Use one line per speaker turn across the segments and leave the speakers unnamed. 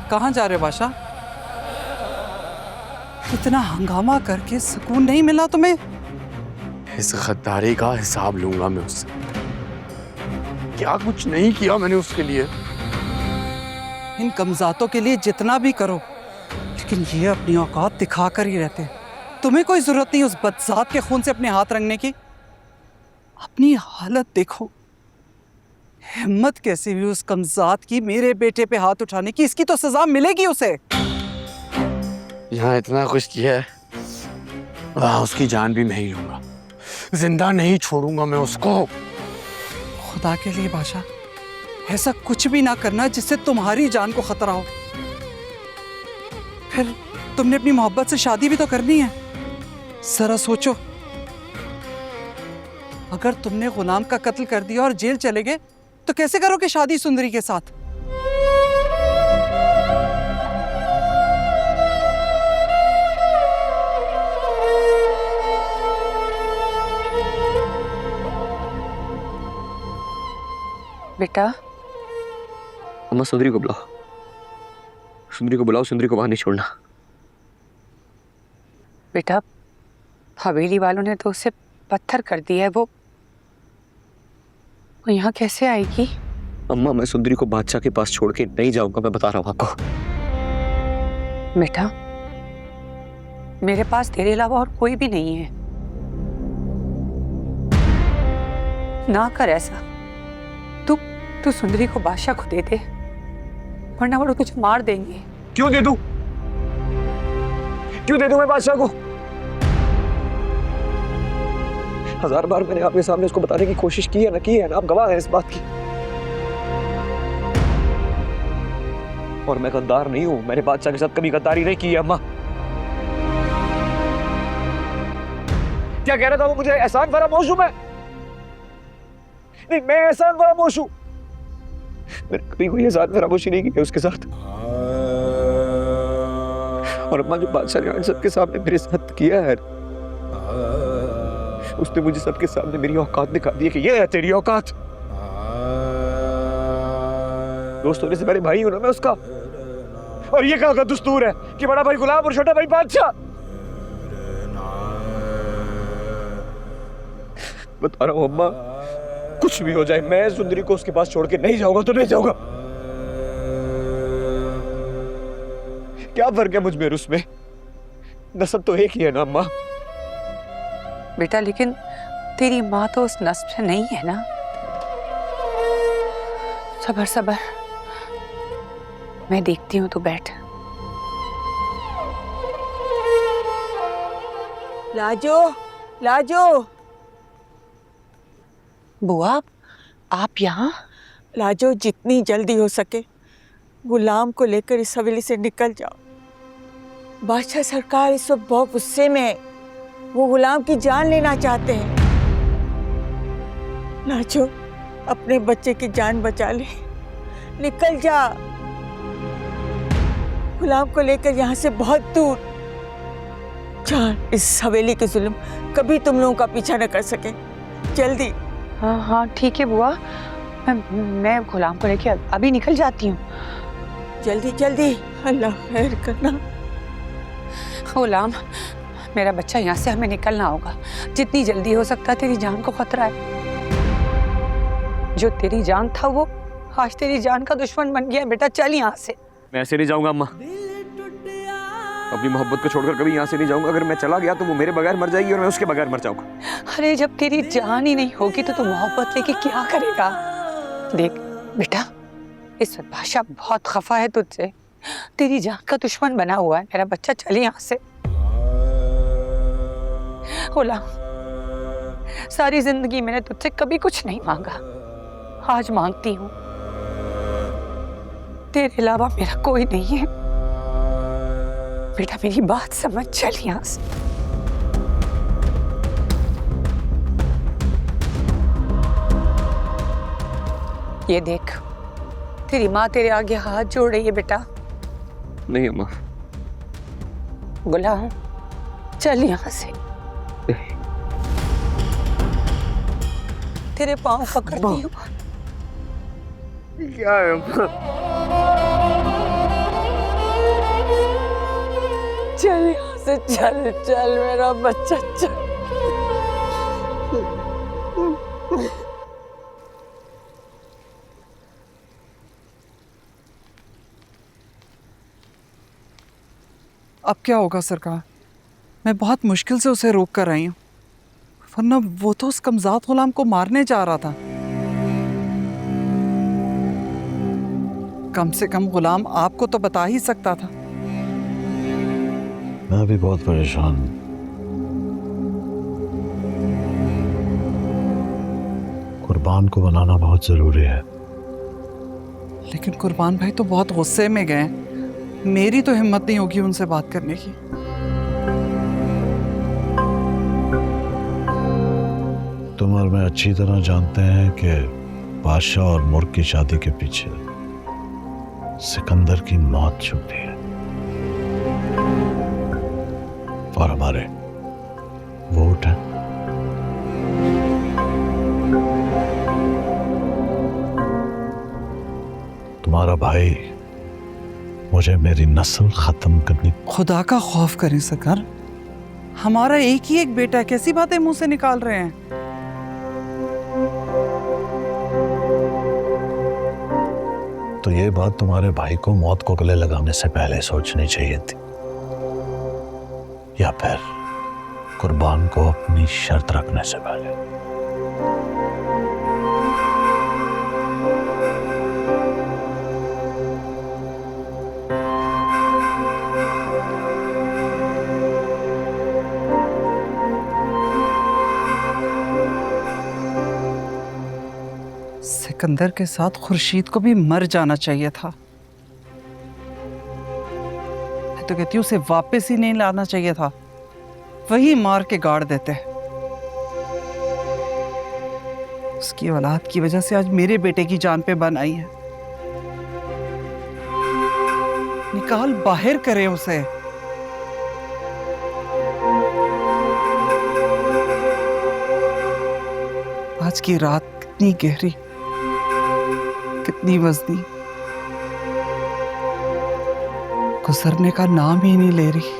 कहाँ जा रहे हो बादशाह? इतना हंगामा करके सुकून नहीं मिला तुम्हें?
इस गद्दारी का हिसाब लूंगा मैं उससे। क्या कुछ नहीं किया मैंने उसके लिए।
इन कमजातों के लिए जितना भी करो, लेकिन ये अपनी औकात दिखा कर ही रहते हैं। तुम्हें कोई जरूरत नहीं उस बदजात के खून से अपने हाथ रंगने की। अपनी हालत देखो, हिम्मत कैसी हुई उस कमजात की मेरे बेटे पे हाथ उठाने की। इसकी तो सजा मिलेगी उसे।
यहाँ इतना कुछ किया है, वहां उसकी जान भी मैं ही लूंगा। जिंदा नहीं छोड़ूंगा मैं उसको।
खुदा के लिए बादशाह, ऐसा कुछ भी ना करना जिससे तुम्हारी जान को खतरा हो। फिर तुमने अपनी मोहब्बत से शादी भी तो करनी है। जरा सोचो, अगर तुमने गुलाम का कत्ल कर दिया और जेल चले गए तो कैसे करोगे शादी सुंदरी के साथ?
बेटा,
अम्मा सुंदरी को बुलाओ, सुंदरी को बुलाओ, सुंदरी को वहां नहीं छोड़ना।
बेटा, हवेली वालों ने तो उसे पत्थर कर दिया है। वो यहाँ कैसे आएगी?
अम्मा, मैं सुंदरी को बादशाह के पास छोड़ के नहीं जाऊंगा, मैं बता रहा हूं आपको।
बेटा, मेरे पास तेरे अलावा और कोई भी नहीं है। ना कर ऐसा। तू सुंदरी को बादशाह को दे दे, वरना वो तुझे मार देंगे।
क्यों दे दूं? क्यों दे दूं मैं बादशाह को? हजार बार मैंने आपके सामने उसको बताने की कोशिश की है ना, आप गवाह हैं इस बात की। और मैं गद्दार नहीं हूं, मैंने बादशाह के साथ कभी गद्दारी नहीं की है अम्मा। क्या कह रहा था वो मुझे? एहसान फरामोश हूं मैं? नहीं, मैं एहसान फरामोश हूं। मैंने कभी कोई एहसान फरामोशी नहीं की है उसके साथ। और अम्मा, जो बादशाह ने सबके सामने मेरे साथ किया है, उसने मुझे सबके सामने मेरी औकात दिखा दी है कि ये है तेरी औकात। दोस्त होने से पहले भाई हूं ना मैं उसका। और ये कहाँ का दस्तूर है कि बड़ा भाई गुलाम और छोटा भाई बादशाह? बता रहा हूं अम्मा, कुछ भी हो जाए, मैं सुंदरी को उसके पास छोड़ के नहीं जाऊंगा तो नहीं जाऊंगा। क्या फर्क है मुझ में और उसमें? नस्ब तो एक ही है ना अम्मा।
बेटा, लेकिन तेरी माँ तो उस नस्ब से नहीं है ना। सबर सबर, मैं देखती हूँ, तू बैठ।
लाजो, लाजो।
बुआ, आप यहाँ?
लाजो, जितनी जल्दी हो सके गुलाम को लेकर इस हवेली से निकल जाओ। बादशाह सरकार इस वक्त बहुत गुस्से में है। वो गुलाम की जान लेना चाहते हैं। लाजो, अपने बच्चे की जान बचा ले, निकल जा। गुलाम को लेकर यहाँ से बहुत दूर। जान, इस हवेली के जुल्म कभी तुम लोगों का पीछा न कर सके। जल्दी।
हाँ हाँ ठीक है बुआ, मैं गुलाम को लेके अभी निकल जाती हूँ।
जल्दी जल्दी, अल्लाह खैर करना।
गुलाम, मेरा बच्चा, यहाँ से हमें निकलना होगा। जितनी जल्दी हो सकता है, तेरी जान को खतरा है। जो तेरी जान था वो आज तेरी जान का दुश्मन बन गया। बेटा चल यहाँ से।
मैं ऐसे नहीं जाऊंगा अम्मा, अपनी मोहब्बत को छोड़कर कभी यहाँ से नहीं जाऊंगा। अगर मैं चला गया तो वो मेरे बगैर मर जाएगी और मैं उसके बगैर मर जाऊंगा।
अरे जब तेरी जान ही नहीं होगी तो तू मोहब्बत लेके क्या करेगा? देख बेटा, इस वक्त बादशाह बहुत खफा है तुझसे, तेरी जान का दुश्मन बना हुआ है। मेरा बच्चा चल यहाँ से। गुलाम, सारी जिंदगी मैंने तुझसे कभी कुछ नहीं मांगा, आज मांगती हूँ। तेरे अलावा मेरा कोई नहीं है। बेटा मेरी बात समझ, चल यहाँ से। ये देख, तेरी माँ तेरे आगे हाथ जोड़ रही है बेटा।
नहीं अम्मा।
गुलाम चल यहाँ से। तेरे पाँव पकड़ती हूँ।
क्या है अम्मा?
चल यहाँ से, चल चल मेरा बच्चा चल।
अब क्या होगा सरकार? मैं बहुत मुश्किल से उसे रोक कर आई हूँ, वरना वो तो उस कमजात गुलाम को मारने जा रहा था। कम से कम गुलाम आपको तो बता ही सकता था।
मैं भी बहुत परेशान हूं। कुर्बान को बनाना बहुत जरूरी है।
लेकिन कुर्बान भाई तो बहुत गुस्से में गए, मेरी तो हिम्मत नहीं होगी उनसे बात करने की।
तुम और मैं अच्छी तरह जानते हैं कि बादशाह और मुर्ग की शादी के पीछे सिकंदर की मौत छुपी है और हमारे वोट हैं। तुम्हारा भाई मुझे मेरी नस्ल खत्म करनी।
खुदा का खौफ करें सरकार, हमारा एक ही एक बेटा है, कैसी बातें मुंह से निकाल रहे हैं?
तो ये बात तुम्हारे भाई को मौत को गले लगाने से पहले सोचनी चाहिए थी, या फिर कुर्बान को अपनी शर्त रखने से पहले।
सिकंदर के साथ खुर्शीद को भी मर जाना चाहिए था। मैं तो कहती हूँ उसे वापस ही नहीं लाना चाहिए था, वही मार के गाड़ देते। उसकी औलाद की वजह से आज मेरे बेटे की जान पे बन आई है। निकाल बाहर करे उसे। आज की रात कितनी गहरी, कितनी वजनी, गुजरने का नाम ही नहीं ले रही।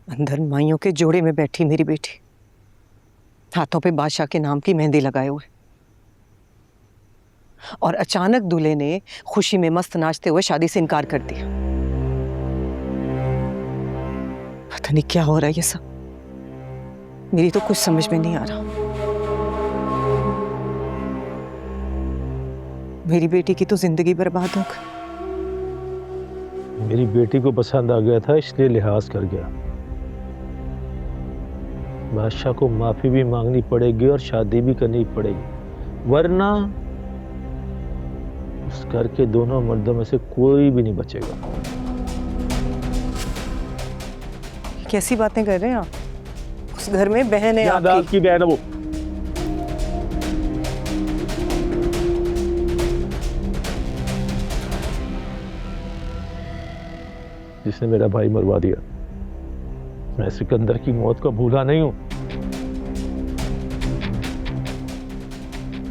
अंदर माइयों के जोड़े में बैठी मेरी बेटी, हाथों पे बादशाह के नाम की मेहंदी लगाए हुए, और अचानक दूल्हे ने खुशी में मस्त नाचते हुए शादी से इनकार कर दिया। पता नहीं क्या हो रहा है ये सब, मेरी तो कुछ समझ में नहीं आ रहा। मेरी बेटी की तो जिंदगी बर्बाद हो गई।
मेरी बेटी को पसंद आ गया था, इसलिए लिहाज कर गया। बादशाह को माफी भी मांगनी पड़ेगी और शादी भी करनी पड़ेगी, वरना उस घर के दोनों मर्दों में से कोई भी नहीं बचेगा।
कैसी बातें कर रहे हैं आप? उस घर में बहन है आपकी।
आपकी बहन है वो। जिसने मेरा भाई मरवा दिया। मैं सिकंदर की मौत को भूला नहीं हूं।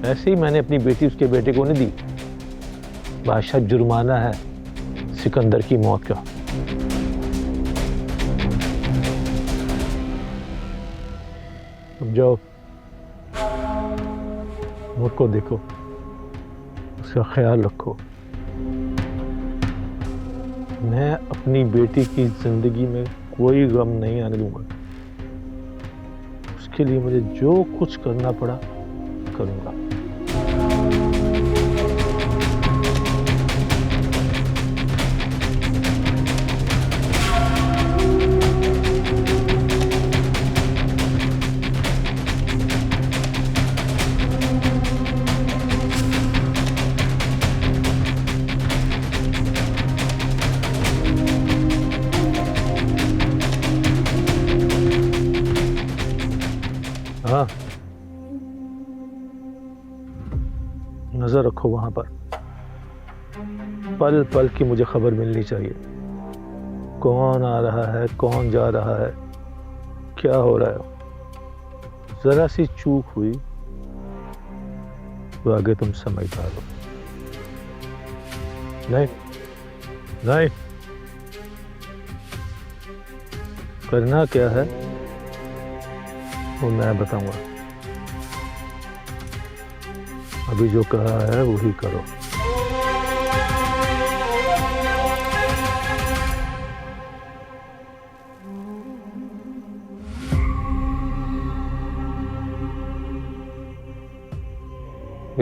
ऐसे ही मैंने अपनी बेटी उसके बेटे को नहीं दी। बादशाह जुर्माना है सिकंदर की मौत का। अब जाओ, मुझको देखो, उसका ख्याल रखो। मैं अपनी बेटी की जिंदगी में कोई गम नहीं आने दूंगा। उसके लिए मुझे जो कुछ करना पड़ा करूंगा। हाँ, नजर रखो वहां पर। पल पल की मुझे खबर मिलनी चाहिए। कौन आ रहा है, कौन जा रहा है, क्या हो रहा है। जरा सी चूक हुई तो आगे तुम समझदार हो। नहीं नहीं, करना क्या है वो मैं बताऊंगा। अभी जो कहा है वही करो।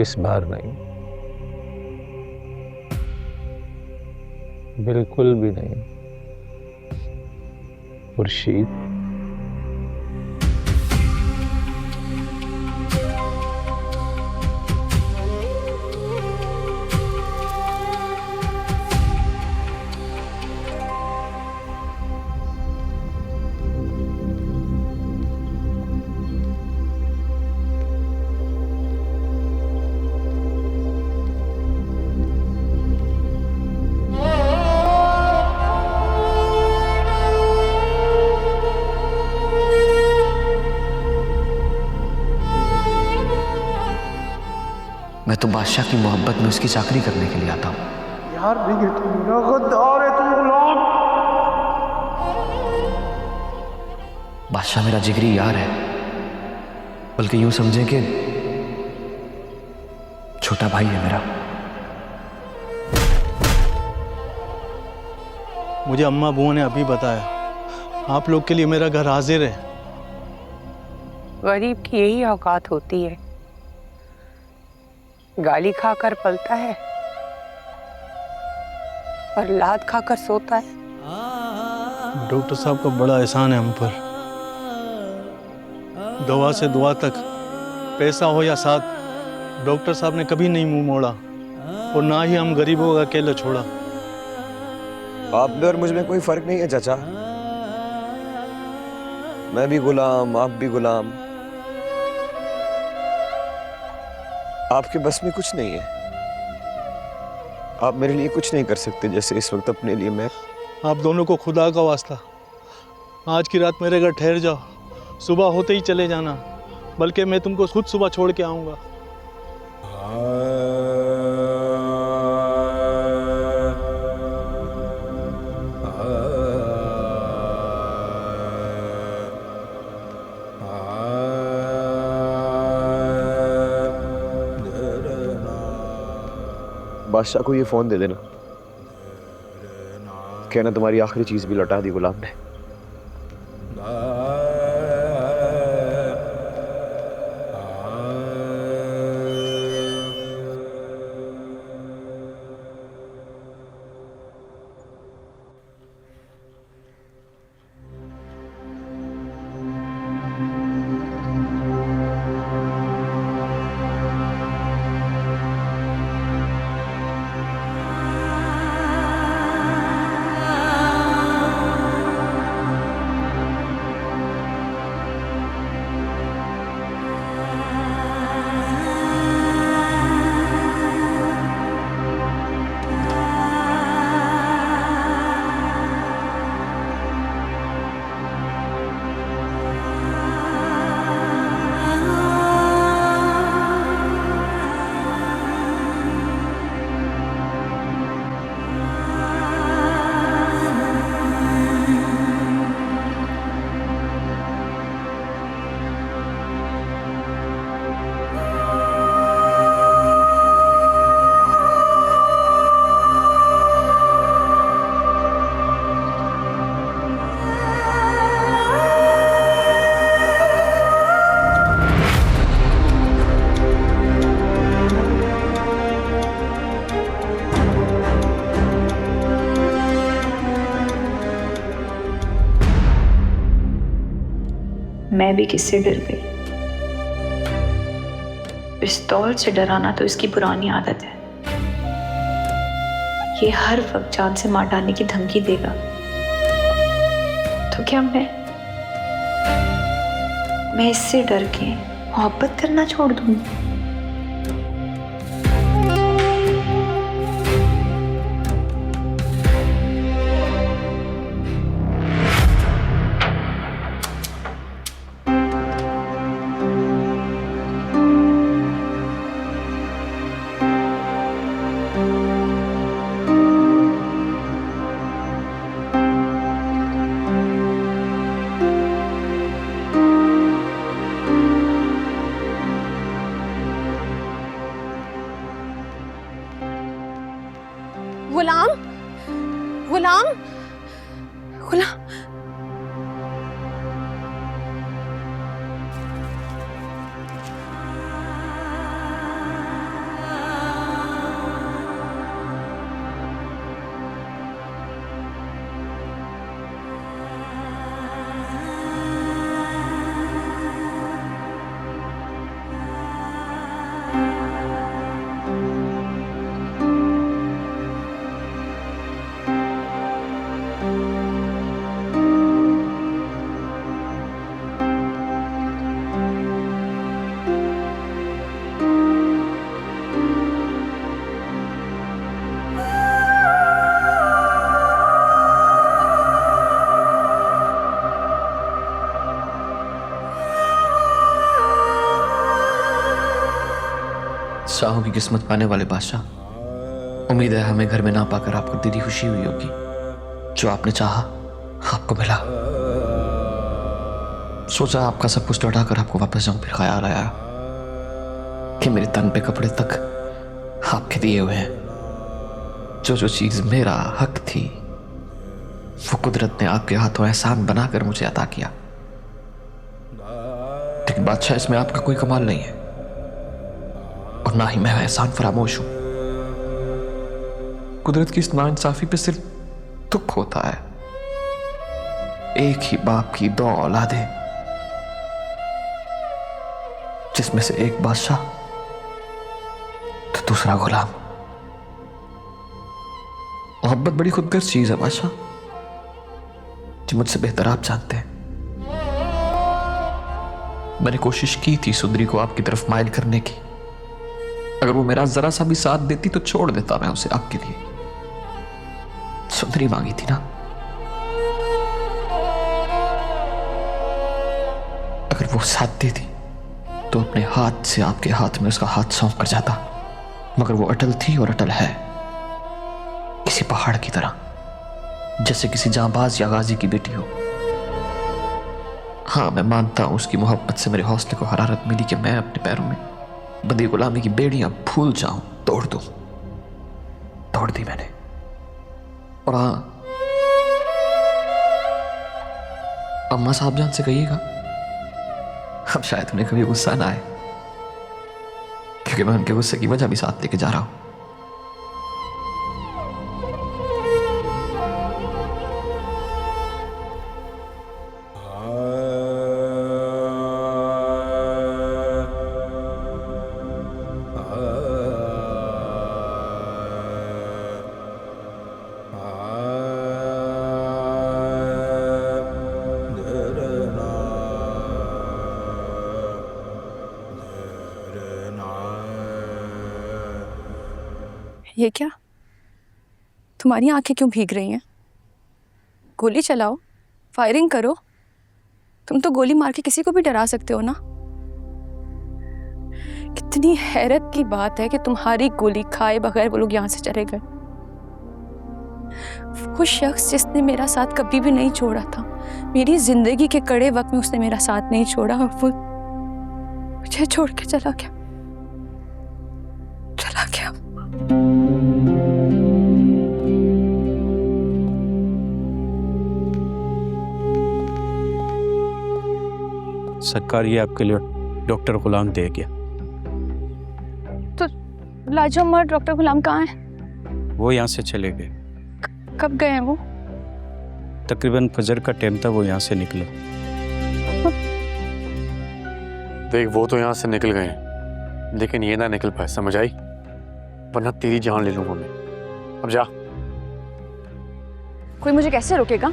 इस बार नहीं, बिल्कुल भी नहीं खुर्शीद।
मैं तो बादशाह की मोहब्बत में उसकी चाकरी करने के लिए आता हूँ।
यार गद्दार है तू गुलाम।
बादशाह मेरा जिगरी यार है, बल्कि यूं समझे कि छोटा भाई है मेरा।
मुझे अम्मा बुआ ने अभी बताया आप लोग के लिए मेरा घर हाजिर है।
गरीब की यही औकात होती है, गाली खाकर पलता है और लात खाकर सोता है।
डॉक्टर साहब का बड़ा एहसान है हम पर। दवा से दुआ तक, पैसा हो या साथ, डॉक्टर साहब ने कभी नहीं मुंह मोड़ा और ना ही हम गरीबों का अकेला छोड़ा।
आप में और मुझ में कोई फर्क नहीं है चाचा। मैं भी गुलाम, आप भी गुलाम। आपके बस में कुछ नहीं है। आप मेरे लिए कुछ नहीं कर सकते जैसे इस वक्त अपने लिए मैं।
आप दोनों को खुदा का वास्ता, आज की रात मेरे घर ठहर जाओ, सुबह होते ही चले जाना, बल्कि मैं तुमको खुद सुबह छोड़ के आऊँगा।
बादशाह को ये फोन दे देना, कहना तुम्हारी आखिरी चीज भी लौटा दी गुलाम ने।
मैं भी किससे डर गई। पिस्तौल से डराना तो इसकी पुरानी आदत है। ये हर वक्त जान से मार डालने की धमकी देगा, तो क्या मैं इससे डर के मोहब्बत करना छोड़ दूंगी?
गुलाम,
शाहों की किस्मत पाने वाले बादशाह, उम्मीद है हमें घर में ना पाकर आपको दिली खुशी हुई होगी। जो आपने चाहा आपको मिला। सोचा आपका सब कुछ लौटाकर आपको वापस जाऊं, फिर ख्याल आया कि मेरे तन पे कपड़े तक आपके दिए हुए हैं। जो चीज मेरा हक थी वो कुदरत ने आपके हाथों एहसान बनाकर मुझे अता किया। लेकिन बादशाह, इसमें आपका कोई कमाल नहीं है और ना ही मैं एहसान फरामोश हूं। कुदरत की इस नाइंसाफी पे सिर्फ दुख होता है। एक ही बाप की 2 औलादें, जिसमें से एक बादशाह तो दूसरा गुलाम। मोहब्बत बड़ी खुदगर्ज चीज है बादशाह, जो मुझसे बेहतर आप जानते हैं। मैंने कोशिश की थी सुंदरी को आपकी तरफ माइल करने की। अगर वो मेरा जरा सा भी साथ देती तो छोड़ देता मैं उसे आपके लिए। सुंदरी मांगी थी ना। अगर वो साथ देती तो अपने हाथ से आपके हाथ में उसका हाथ सौंप कर जाता। मगर वो अटल थी और अटल है, किसी पहाड़ की तरह, जैसे किसी जांबाज या गाजी की बेटी हो। हाँ, मैं मानता हूं उसकी मोहब्बत से मेरे हौसले को हरारत मिली कि मैं अपने पैरों में बंदी गुलामी की बेड़ियां भूल जाऊं, तोड़ दूं। तोड़ दी मैंने। और हाँ, अम्मा साहब जान से कहिएगा अब शायद उन्हें कभी गुस्सा ना आए, क्योंकि मैं उनके गुस्से की वजह भी साथ लेके जा रहा हूं।
ये क्या? तुम्हारी आंखें क्यों भीग रही हैं? गोली चलाओ, फायरिंग करो। तुम तो गोली मार के किसी को भी डरा सकते हो ना। कितनी हैरत की बात है कि तुम्हारी गोली खाए बगैर वो लोग यहाँ से चले गए। वो शख्स जिसने मेरा साथ कभी भी नहीं छोड़ा था, मेरी जिंदगी के कड़े वक्त में उसने मेरा साथ नहीं छोड़ा, और वो मुझे छोड़ के चला गया।
सरकार, ये आपके लिए डॉक्टर गुलाम दे गया।
तो लाजम और डॉक्टर गुलाम कहाँ हैं?
वो यहाँ से चले गए।
कब गए हैं वो?
तकरीबन फजर का टाइम था, वो यहाँ से निकले।
देख, वो तो यहाँ से निकल गए हैं, लेकिन ये ना निकल पाए, समझ आई? वरना तेरी जान ले लूंगा मैं। अब जा।
कोई मुझे कैसे रोकेगा?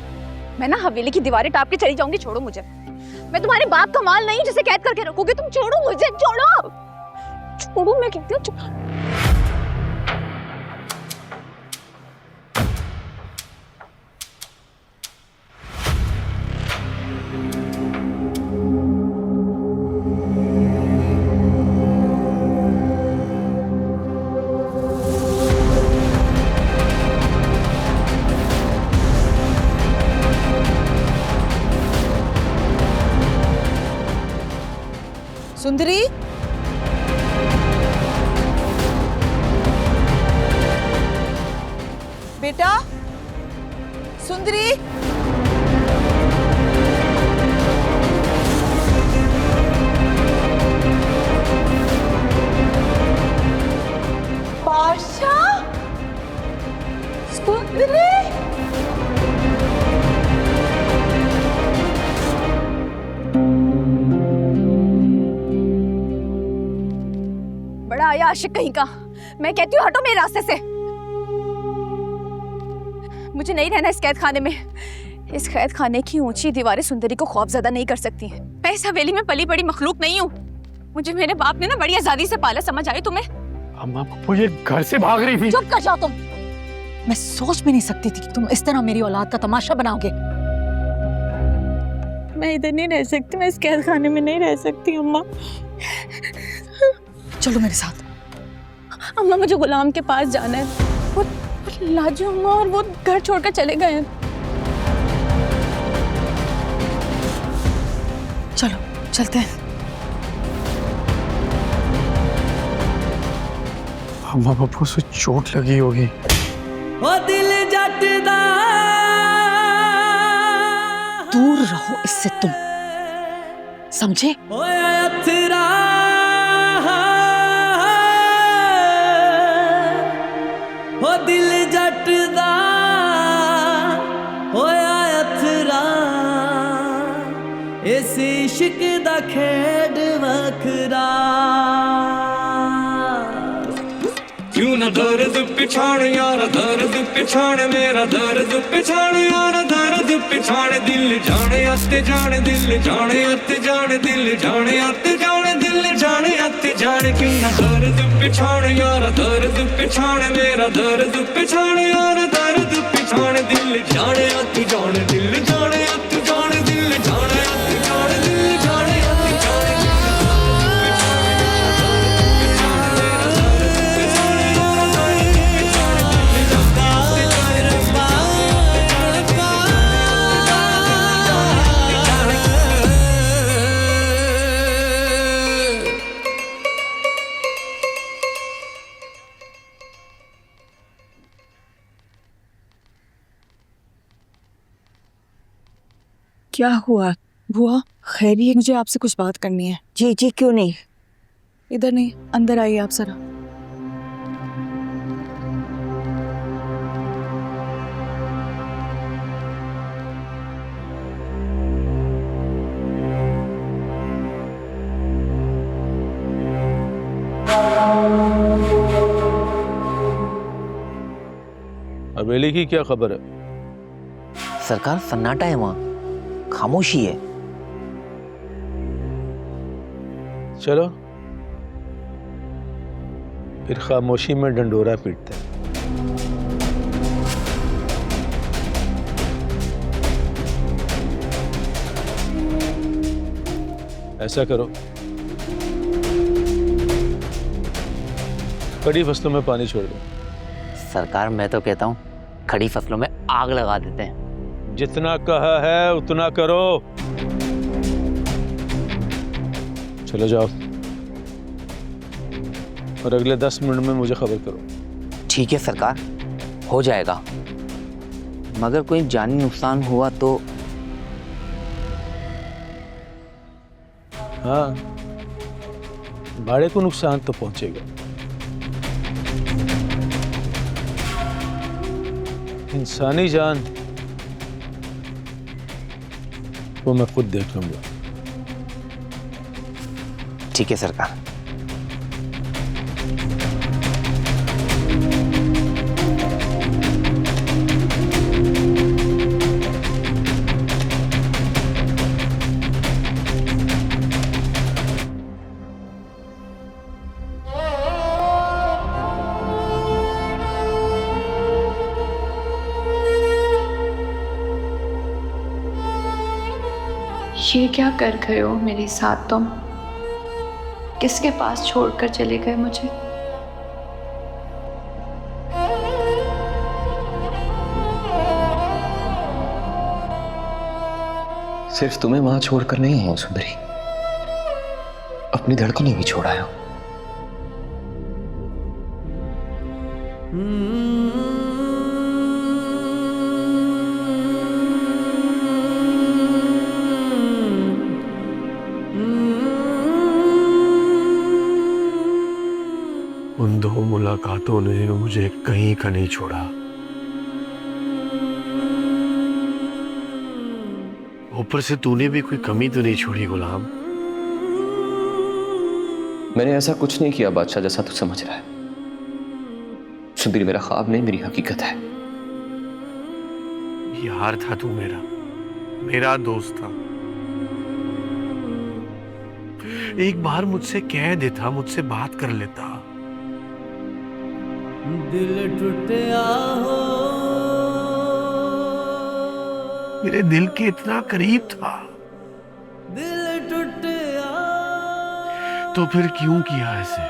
मैं ना हवेली की दीवारें टाप के चली जाऊंगी। छोड़ो मुझे। मैं तुम्हारे बाप का माल नहीं जिसे कैद करके रखोगे तुम। छोड़ो मुझे, छोड़ो। छोड़ो, मैं कहती हूँ।
सुंदरी, बेटा, सुंदरी।
आशिक कहीं का। मैं कहती हूँ हटो मेरे रास्ते से। मुझे नहीं रहना इस कैद खाने में। इस कैद खाने की ऊंची दीवारें सुंदरी को खौफजदा नहीं कर सकती हैं। मैं इस हवेली में पली बड़ी मखलूक नहीं हूँ। मुझे मेरे बाप ने ना बड़ी आजादी से पाला, समझ आई तुम्हें?
अम्मा पप्पू ये घर से भाग रही थी।
चुप कर जाओ तुम। मैं सोच भी नहीं सकती थी कि तुम इस तरह मेरी औलाद का तमाशा बनाओगे।
मैं इधर नहीं रह सकती, मैं इस कैद खाने में नहीं रह सकती अम्मा।
चलो मेरे साथ।
अम्मा मुझे गुलाम के पास जाना है। वो लाजू अम्मा और वो घर छोड़कर चले गए हैं।
चलो चलते हैं।
अम्मा पप्पू से चोट लगी होगी।
दूर रहो इससे तुम, समझे?
दिल जटदा होया अथरा इस इश्क दा खेड वखरा
क्यों न दर्द पिछाड़ यार दर्द पिछाड़ मेरा दर्द पिछाड़ यार दर्द पिछाड़ दिल जाने अत जाने दिल जाने अत जाने दिल जाने अत जाने दिल जाने अत जाने क्यों न दर्द पिछाड़ यार दर्द पिछाड़ मेरा दर्द पिछाड़ यार दर्द पिछाड़ दिल जाने अत जाने दिल जाने अत जाने दिल जाने अत जाने दिल जाने अत जाने
क्या हुआ बुआ?
खैरिए, मुझे आपसे कुछ बात करनी है।
जी जी, क्यों नहीं?
इधर नहीं, अंदर आइए आप जरा।
हवेली की क्या खबर है?
सरकार सन्नाटा है वहाँ, खामोशी है।
चलो फिर खामोशी में डंडोरा पीटते हैं। ऐसा करो, खड़ी फसलों में पानी छोड़ दो।
सरकार मैं तो कहता हूँ खड़ी फसलों में आग लगा देते हैं।
जितना कहा है उतना करो। चलो जाओ और अगले 10 मिनट में मुझे खबर करो।
ठीक है सरकार, हो जाएगा। मगर कोई जानी नुकसान हुआ तो?
हाँ, भाड़े को नुकसान तो पहुंचेगा। इंसानी जान वो मैं खुद देख लूंगा।
ठीक है सरकार।
ये क्या कर गए हो मेरे साथ तुम? किसके पास छोड़कर चले गए मुझे?
सिर्फ तुम्हें वहां छोड़कर नहीं आया सुंदरी, अपनी धड़कनें भी छोड़ आया।
उन 2 मुलाकातों ने मुझे कहीं का नहीं छोड़ा। ऊपर से तूने भी कोई कमी तो नहीं छोड़ी गुलाम।
मैंने ऐसा कुछ नहीं किया बादशाह जैसा तू समझ रहा है। सुंदरी मेरा ख्वाब नहीं, मेरी हकीकत है।
यार था तू मेरा दोस्त था। एक बार मुझसे कह देता, मुझसे बात कर लेता।
दिल टूटा हो,
मेरे दिल के इतना करीब था,
दिल टूटा,
तो फिर क्यों किया ऐसे?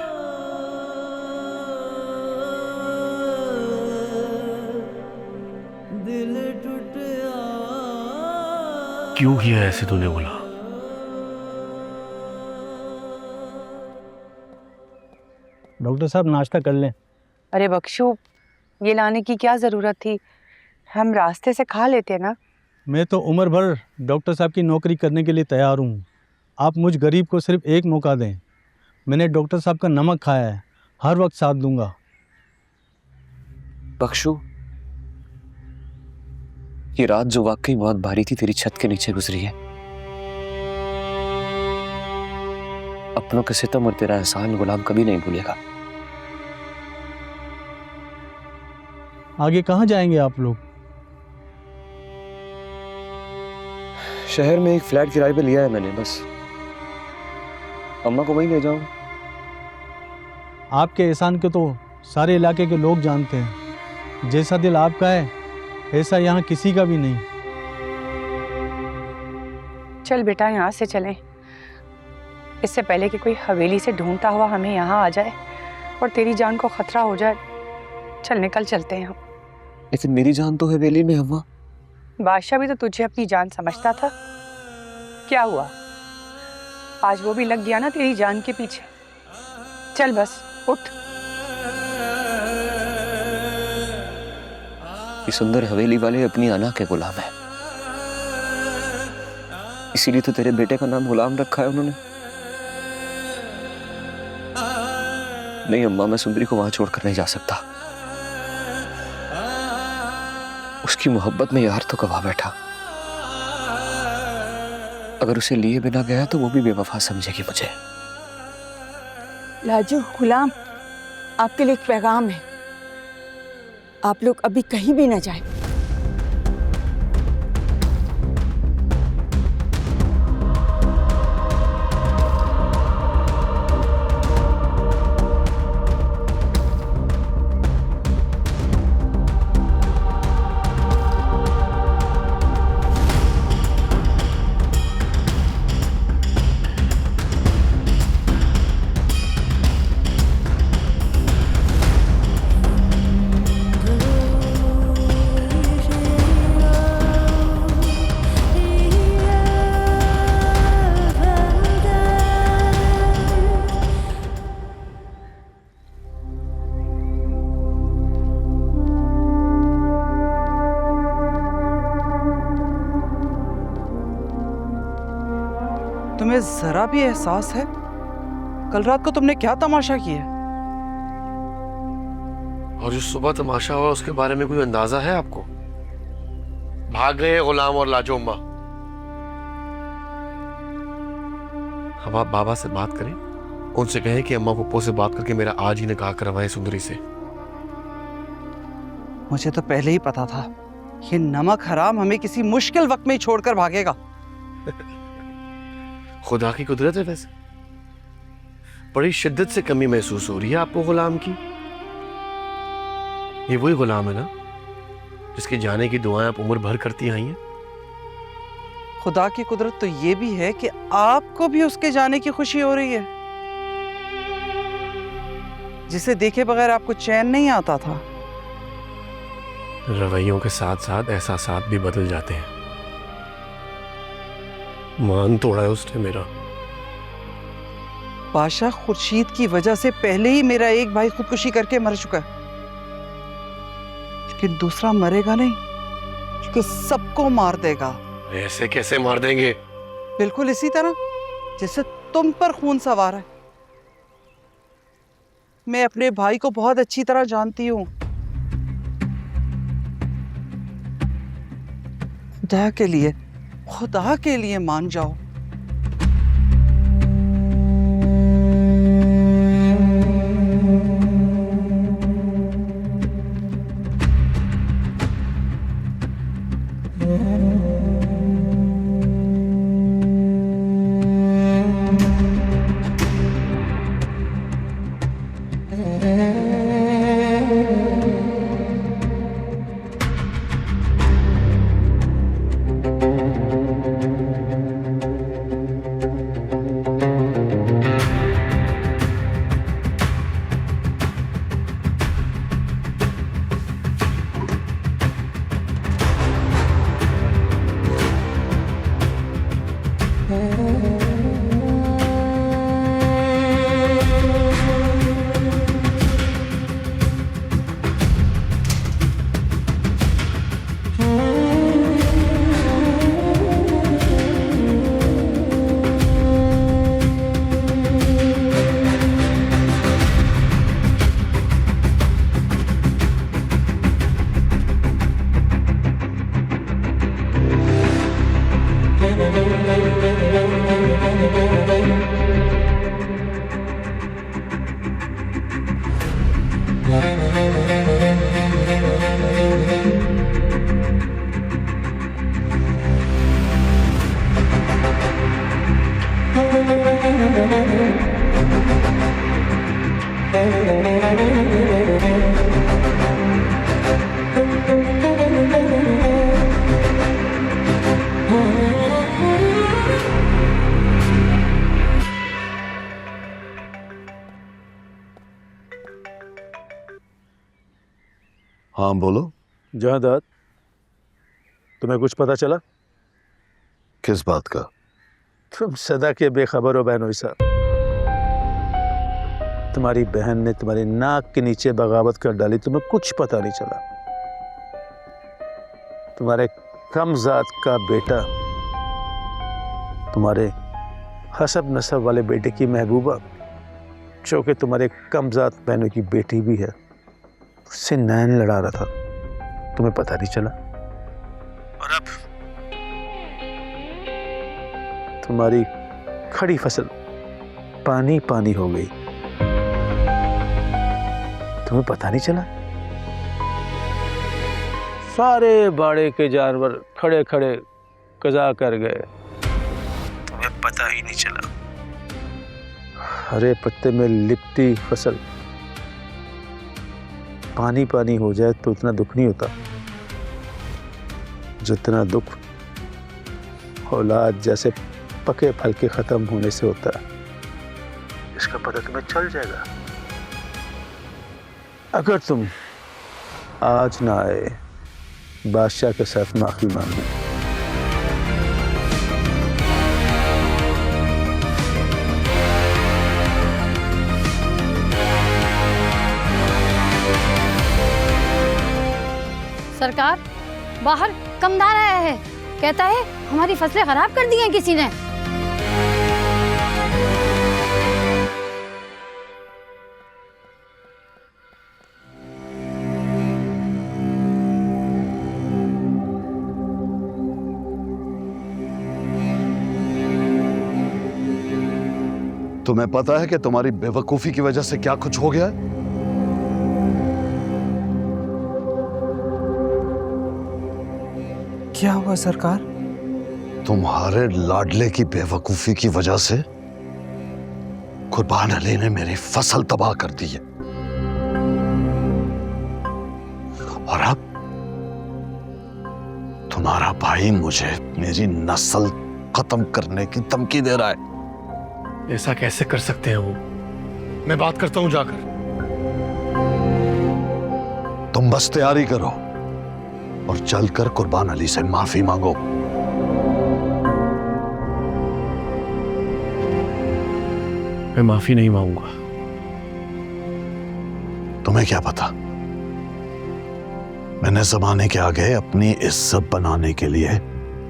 दिल टूटा,
क्यों किया ऐसे तूने बोला?
डॉक्टर साहब नाश्ता कर लें।
अरे बख्शू, ये लाने की क्या ज़रूरत थी? हम रास्ते से खा लेते ना।
मैं तो उम्र भर डॉक्टर साहब की नौकरी करने के लिए तैयार हूँ। आप मुझ गरीब को सिर्फ एक मौका दें। मैंने डॉक्टर साहब का नमक खाया है, हर वक्त साथ दूंगा।
बख्शू, ये रात जो वाकई बहुत भारी थी तेरी छत के नीचे गुजरी है। अपनों के सितम और तेरा एहसान गुलाम कभी नहीं भूलेगा।
आगे कहाँ जाएंगे आप लोग?
शहर में एक फ्लैट किराए पे लिया है मैंने, बस अम्मा को वहीं ले जाऊं।
आपके एहसान के तो सारे इलाके के लोग जानते हैं। जैसा दिल आपका है ऐसा यहाँ किसी का भी नहीं।
चल बेटा, यहाँ से चलें, इससे पहले कि कोई हवेली से ढूंढता हुआ हमें यहाँ आ जाए और तेरी जान को खतरा हो जाए। चल निकल चलते हैं हम।
लेकिन मेरी जान तो हवेली में अम्मा।
बादशाह भी तो तुझे अपनी जान समझता था। क्या हुआ, आज वो भी लग गया ना तेरी जान के पीछे। चल बस उठ।
ये सुंदर हवेली वाले अपनी अना के गुलाम है, इसीलिए तो तेरे बेटे का नाम गुलाम रखा है उन्होंने। नहीं अम्मा, मैं सुंदरी को वहां छोड़कर नहीं जा सकता। उसकी मोहब्बत में यार तो गवा बैठा। अगर उसे लिए बिना गया तो वो भी बेवफा समझेगी मुझे।
लाजू, गुलाम, आपके लिए एक पैगाम है। आप लोग अभी कहीं भी ना जाएं।
तुम्हें जरा भी एहसास है कल रात को तुमने क्या तमाशा किया?
और जो सुबह तमाशा हुआ उसके बारे में कोई अंदाजा है आपको? भाग गए गुलाम और लाजो अम्मा। अब आप बाबा से बात करें, उनसे कहें कि अम्मा पप्पो से बात करके मेरा आज ही निकाह करवाएं सुंदरी से।
मुझे तो पहले ही पता था ये नमक हराम हमें किसी मुश्किल वक्त में ही छोड़कर भागेगा।
खुदा की कुदरत है। वैसे बड़ी शिद्दत से कमी महसूस हो रही है आपको गुलाम की। ये वही गुलाम है ना जिसके जाने की दुआएं आप उम्र भर करती आई हैं?
खुदा की कुदरत तो ये भी है कि आपको भी उसके जाने की खुशी हो रही है, जिसे देखे बगैर आपको चैन नहीं आता था।
रवैयों के साथ साथ एहसासात भी बदल जाते हैं। मान तोड़ा है उसने मेरा।
बादशाह, खुर्शीद की वजह से पहले ही मेरा एक भाई खुदकुशी करके मर चुका है, लेकिन दूसरा मरेगा नहीं, क्योंकि सबको मार देगा।
ऐसे कैसे मार देंगे?
बिल्कुल इसी तरह जैसे तुम पर खून सवार है। मैं अपने भाई को बहुत अच्छी तरह जानती हूँ। खुदा के लिए मान जाओ।
हाँ बोलो।
जहादात, तुम्हें कुछ पता चला?
किस बात का?
तुम सदा के बेखबर हो बहनोई साहब। तुम्हारी बहन ने तुम्हारी नाक के नीचे बगावत कर डाली, तुम्हें कुछ पता नहीं चला। तुम्हारे कमजात का बेटा तुम्हारे हसब नसब वाले बेटे की महबूबा, जो कि तुम्हारे कमजात बहनों की बेटी भी है, उससे नैन लड़ा रहा था, तुम्हें पता नहीं चला। और अब तुम्हारी खड़ी फसल पानी पानी हो गई, तुम्हें पता नहीं चला। सारे बाड़े के जानवर खड़े खड़े कज़ा कर गए, तुम्हें पता ही नहीं चला। हरे पत्ते में लिपटी फसल पानी पानी हो जाए तो उतना दुख नहीं होता जितना दुख औलाद जैसे पके फल के खत्म होने से होता है। इसका पता तुम्हें चल जाएगा अगर तुम आज ना आए बादशाह के साथ माफी मांगने।
सरकार, बाहर कमदार आया है, कहता है हमारी फसलें खराब कर दी हैं किसी ने।
तुम्हें पता है कि तुम्हारी बेवकूफी की वजह से क्या कुछ हो गया है?
क्या हुआ सरकार?
तुम्हारे लाडले की बेवकूफी की वजह से कुर्बान अली ने मेरी फसल तबाह कर दी है, और अब तुम्हारा भाई मुझे मेरी नस्ल खत्म करने की धमकी दे रहा है।
ऐसा कैसे कर सकते हैं वो? मैं बात करता हूं जाकर।
तुम बस तैयारी करो और चलकर कुर्बान अली से माफी मांगो।
मैं माफी नहीं मांगूंगा।
तुम्हें क्या पता, मैंने जमाने के आगे अपनी इज्जत बनाने के लिए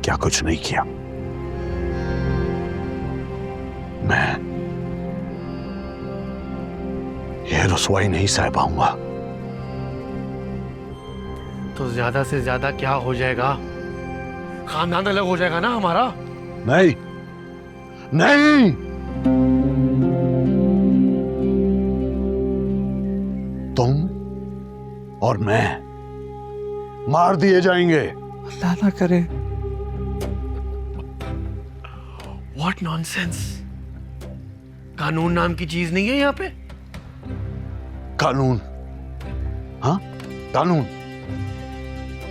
क्या कुछ नहीं किया। मैं ये रुसवाई नहीं सह पाऊंगा।
तो ज्यादा से ज्यादा क्या हो जाएगा? खानदान अलग हो जाएगा ना हमारा।
नहीं नहीं, तुम और मैं मार दिए जाएंगे।
अल्लाह ना करे।
What nonsense! कानून नाम की चीज नहीं है यहाँ पे।
कानून? हाँ, कानून।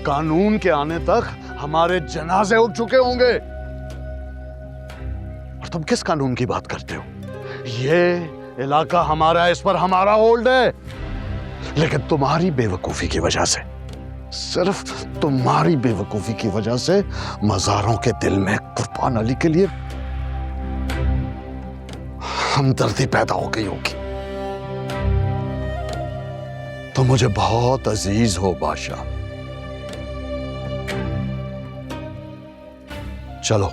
कानून के आने तक हमारे जनाजे उठ चुके होंगे। और तुम किस कानून की बात करते हो? ये इलाका हमारा है, इस पर हमारा होल्ड है। लेकिन तुम्हारी बेवकूफी की वजह से, सिर्फ तुम्हारी बेवकूफी की वजह से मजारों के दिल में कुर्बान अली के लिए हमदर्दी पैदा हो गई होगी। तुम मुझे बहुत अजीज हो बादशाह। चलो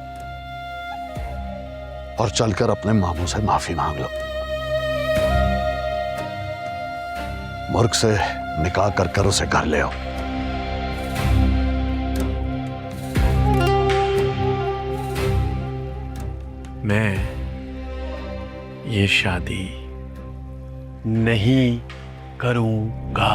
और चलकर अपने मामू से माफी मांग लो। मुर्ग से निकाह कर उसे घर ले आओ।
मैं ये शादी नहीं करूंगा।